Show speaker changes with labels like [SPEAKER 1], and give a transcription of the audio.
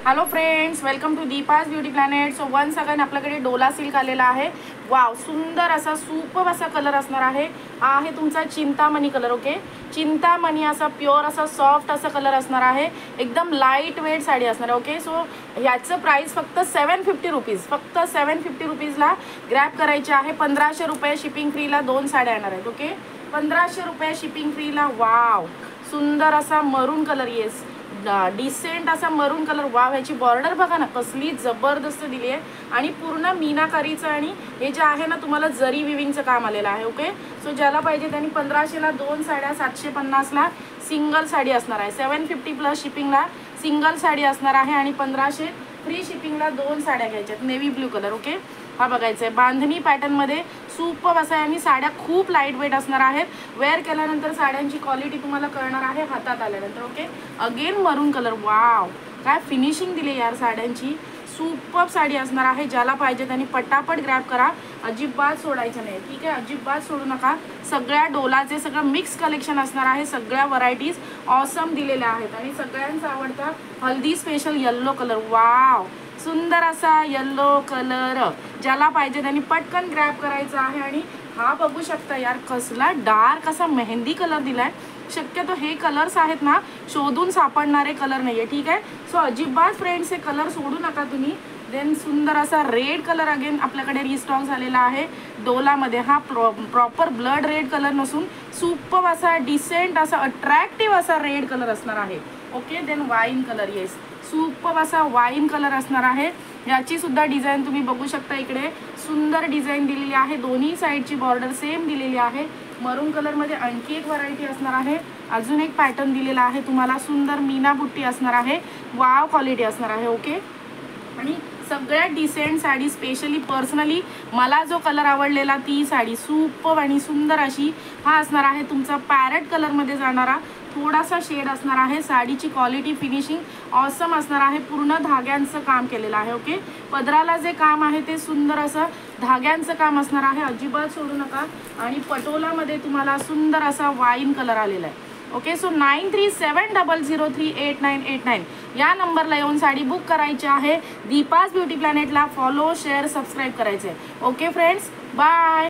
[SPEAKER 1] Hello friends, welcome to Deepa's beauty planet. So once again आपल्याकडे Dola silk आलेला आहे. Wow, सुंदर असा सुपर असा कलर असणार आहे. हा आहे तुमचा चिंतामणी कलर. ओके, चिंतामणी असा प्युअर असा सॉफ्ट असा कलर असणार आहे. एकदम लाईट वेट साडी असणार आहे. ओके, सो याचं प्राइस फक्त 750 रुपीज. फक्त 750 रुपीजला ग्रॅब करायचे आहे. 1500 रुपये शिपिंग फ्रीला 2 साड्या येणार आहेत. ओके, 1500 रुपये शिपिंग फ्रीला. वाव, सुंदर असा मरून कलर. येस, डिसेंट असा मरून कलर. वाव, ह्याची बॉर्डर बघा ना, कसली जबरदस्त दिली आहे. आणि पूर्ण मीनाकारीचं आणि हे जे आहे ना तुम्हाला जरी विविंगचं काम आलेलं आहे. ओके, सो ज्याला पाहिजे त्यांनी 1500ला 2 साड्या, 750ला सिंगल साडी असणार आहे. 750 प्लस शिपिंगला सिंगल साडी असणार आहे आणि 1500 फ्री शिपिंगला 2 साड्या घ्यायच्यात. Navy blue colour. ओके, हा बघायचा आहे. बांधणी पॅटर्नमध्ये सुपर असा आहे आणि साड्या खूप लाईट वेट असणार आहेत. वेअर केल्यानंतर साड्यांची क्वालिटी तुम्हाला कळणार आहे हातात आल्यानंतर. ओके, अगेन मरून कलर. वाव, काय फिनिशिंग दिली यार साड्यांची. सुपर साडी असणार आहे. ज्याला पाहिजे त्यांनी पटापट ग्रॅब करा. अजिबात सोडायचं नाही. ठीक आहे, अजिबात सोडू नका. सगळ्या डोलाचे सगळं मिक्स कलेक्शन असणार आहे. सगळ्या व्हरायटीज ऑसम दिलेल्या आहेत आणि सगळ्यांचा आवडता हल्दी स्पेशल येल्लो कलर. वाव, सुंदर असा येल्लो कलर. ज्याला पाहिजे त्यांनी पटकन ग्रॅब करायचं आहे. आणि हा बघू शकता यार, कसला डार्क असा मेहंदी कलर दिलाय. शक्यतो हे कलर्स आहेत ना शोधून सापडणारे कलर नाहीये. ठीक आहे, सो अजिबात फ्रेंड्स हे कलर सोडू नका तुम्ही. देन सुंदर असा रेड कलर अगेन आपल्याकडे रिस्टॉक झालेला आहे डोलामध्ये. हा प्रॉपर ब्लड रेड कलर नसून सुपर असा डिसेंट असा अट्रॅक्टिव्ह असा रेड कलर असणार आहे. Okay, then wine colour. Yes, super असा वाईन कलर असणार आहे. याची सुद्धा डिझाईन तुम्ही बघू शकता. इकडे सुंदर डिझाईन दिलेली आहे. दोन्ही साईडची बॉर्डर सेम दिलेली आहे. मरून कलरमध्ये आणखी एक व्हरायटी असणार आहे. अजून एक पॅटर्न दिलेला आहे तुम्हाला. सुंदर मीना बुट्टी असणार आहे. वाव क्वालिटी असणार आहे. ओके, आणि सगळ्यात डिसेंट साडी. स्पेशली पर्सनली मला जो कलर आवडलेला ती साडी सुपर आणि सुंदर अशी. हा असणार आहे तुमचा पॅरेट कलरमध्ये जाणारा थोडासा शेड असणार आहे. साडीची क्वालिटी फिनिशिंग ऑसम असणार आहे. पूर्ण धाग्यांचं काम केलेलं आहे. ओके, पदराला जे काम आहे ते सुंदर असं धाग्यांचं काम असणार आहे. अजिबात सोडू नका. आणि पटोलामध्ये तुम्हाला सुंदर असा वाईन कलर आलेला आहे. ओके, सो 9370038989 या नंबरला येऊन साडी बुक करायची आहे. दीपाज ब्युटी प्लॅनेटला फॉलो, शेअर, सबस्क्राईब करायचे. Okay friends, bye.